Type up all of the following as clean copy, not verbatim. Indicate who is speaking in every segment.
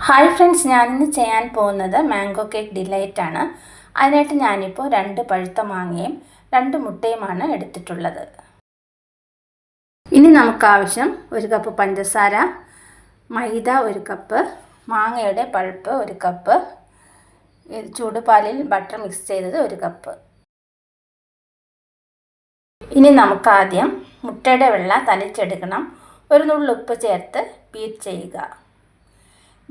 Speaker 1: Hi friends, ഞാനിന്ന് ചെയ്യാൻ പോകുന്നത് മാംഗോ കേക്ക് ഡിലൈറ്റ് ആണ്. അതിനായിട്ട് ഞാനിപ്പോൾ 2 പഴുത്ത മാങ്ങയും 2 മുട്ടയുമാണ് എടുത്തിട്ടുള്ളത്. ഇനി നമുക്കാവശ്യം 1 കപ്പ് പഞ്ചസാര, മൈദ 1 കപ്പ്, മാങ്ങയുടെ പൾപ്പ് 1 കപ്പ്, ചൂടുപാലിൽ ബട്ടർ മിക്സ് ചെയ്തത് 1 കപ്പ്. ഇനി നമുക്കാദ്യം മുട്ടയുടെ വെള്ള തളിച്ചെടുക്കണം. 1 നുള്ളു ഉപ്പ് ചേർത്ത് ബീറ്റ് ചെയ്യുക.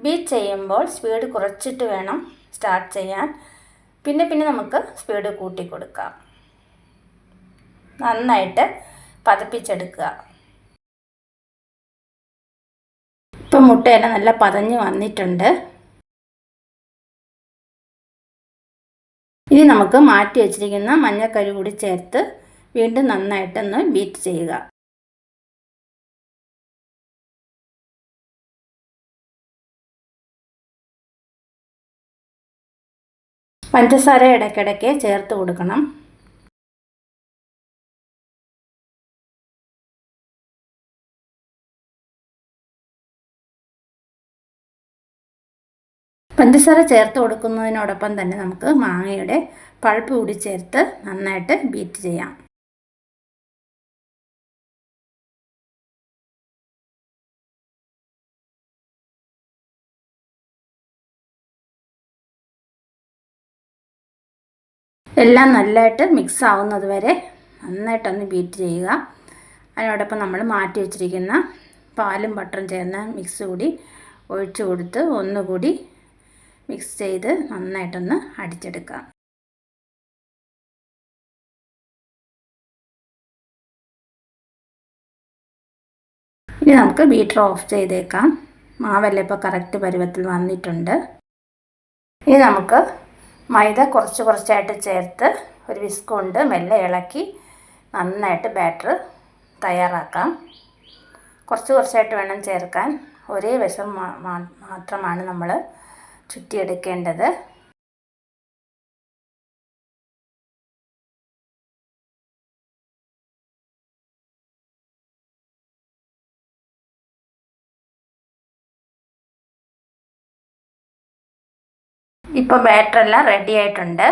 Speaker 1: ബീറ്റ് ചെയ്യുമ്പോൾ സ്പീഡ് കുറച്ചിട്ട് വേണം സ്റ്റാർട്ട് ചെയ്യാൻ. പിന്നെ നമുക്ക് സ്പീഡ് കൂട്ടി കൊടുക്കാം. നന്നായിട്ട് പതപ്പിച്ചെടുക്കുക. ഇപ്പം മുട്ടയെല്ലാം നല്ല പതഞ്ഞ് വന്നിട്ടുണ്ട്. ഇനി നമുക്ക് മാറ്റി വെച്ചിരിക്കുന്ന മഞ്ഞക്കരി കൂടി ചേർത്ത് വീണ്ടും നന്നായിട്ടൊന്ന് ബീറ്റ് ചെയ്യുക. പഞ്ചസാര ഇടയ്ക്കിടയ്ക്ക് ചേർത്ത് കൊടുക്കണം. പഞ്ചസാര ചേർത്ത് കൊടുക്കുന്നതിനോടൊപ്പം തന്നെ നമുക്ക് മാങ്ങയുടെ പൾപ്പ് കൂടി ചേർത്ത് നന്നായിട്ട് ബീറ്റ് ചെയ്യാം. എല്ലാം നല്ലതായിട്ട് മിക്സ് ആവുന്നത് വരെ നന്നായിട്ടൊന്ന് ബീറ്റ് ചെയ്യുക. അതിനോടൊപ്പം നമ്മൾ മാറ്റി വെച്ചിരിക്കുന്ന പാലും ബട്ടറും ചേർന്ന മിക്സ് കൂടി ഒഴിച്ചു കൊടുത്ത് ഒന്നുകൂടി മിക്സ് ചെയ്ത് നന്നായിട്ടൊന്ന് അടിച്ചെടുക്കാം. ഇനി നമുക്ക് ബീറ്റർ ഓഫ് ചെയ്തേക്കാം. മാവെല്ലാം ഇപ്പോൾ കറക്റ്റ് പരുവത്തിൽ വന്നിട്ടുണ്ട്. ഇനി നമുക്ക് മൈദ കുറച്ചായിട്ട് ചേർത്ത് ഒരു വിസ്ക് കൊണ്ട് മെല്ലെ ഇളക്കി നന്നായിട്ട് ബാറ്റർ തയ്യാറാക്കാം. കുറച്ചായിട്ട് വേണം ചേർക്കാൻ. ഒരേ വശം മാത്രമാണ് നമ്മൾ ചുറ്റിയെടുക്കേണ്ടത്. ഇപ്പോൾ ബാറ്റർ എല്ലാം റെഡി ആയിട്ടുണ്ട്.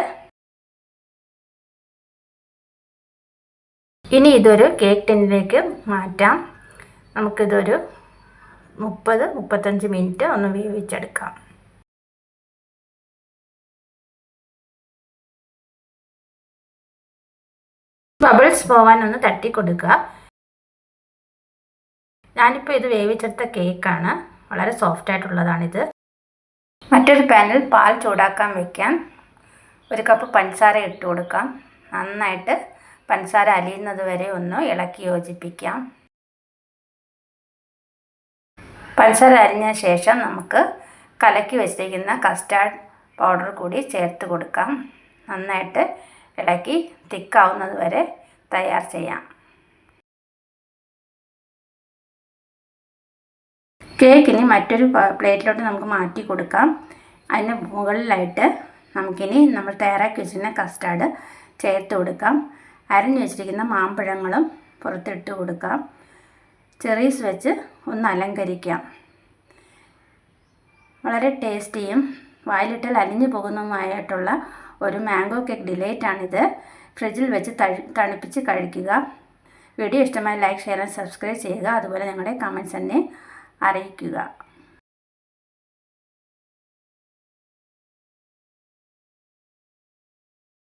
Speaker 1: ഇനി ഇതൊരു കേക്ക് ടിന്നിലേക്ക് മാറ്റാം. നമുക്കിതൊരു 30-35 മിനിറ്റ് ഒന്ന് വേവിച്ചെടുക്കാം. ബബിൾസ് പോവാൻ ഒന്ന് തട്ടി കൊടുക്കുക. ഞാനിപ്പോൾ ഇത് വേവിച്ചെടുത്ത കേക്കാണ്. വളരെ സോഫ്റ്റ് ആയിട്ടുള്ളതാണിത്. മറ്റൊരു പാനിൽ പാൽ ചൂടാക്കാൻ വയ്ക്കാൻ 1 കപ്പ് പഞ്ചസാര ഇട്ട് കൊടുക്കാം. നന്നായിട്ട് പഞ്ചസാര അലിയുന്നത് വരെ ഒന്ന് ഇളക്കി യോജിപ്പിക്കാം. പഞ്ചസാര അരിഞ്ഞ ശേഷം നമുക്ക് കലക്കി വെച്ചിരിക്കുന്ന കസ്റ്റാർഡ് പൗഡർ കൂടി ചേർത്ത് കൊടുക്കാം. നന്നായിട്ട് ഇളക്കി തിക്കാവുന്നത് വരെ തയ്യാർ ചെയ്യാം. കേക്കിനി മറ്റൊരു പ്ലേറ്റിലോട്ട് നമുക്ക് മാറ്റി കൊടുക്കാം. അതിന് മുകളിലായിട്ട് നമുക്കിനി നമ്മൾ തയ്യാറാക്കി വെച്ചിരുന്ന കസ്റ്റാർഡ് ചേർത്ത് കൊടുക്കാം. അരിഞ്ഞു വെച്ചിരിക്കുന്ന മാമ്പഴങ്ങളും പുറത്തിട്ട് കൊടുക്കാം. ചെറീസ് വെച്ച് ഒന്ന് അലങ്കരിക്കാം. വളരെ ടേസ്റ്റിയും വായിലിട്ടാൽ അലിഞ്ഞു പോകുന്നതുമായിട്ടുള്ള ഒരു മാംഗോ കേക്ക് ഡിലൈറ്റ് ആണിത്. ഫ്രിഡ്ജിൽ വെച്ച് തണുപ്പിച്ച് കഴിക്കുക. വീഡിയോ ഇഷ്ടമായി ലൈക്ക്, ഷെയർ ആൻഡ് സബ്സ്ക്രൈബ് ചെയ്യുക. അതുപോലെ നിങ്ങളുടെ കമൻറ്റ്സ് എന്നെ അറിയിക്കുക.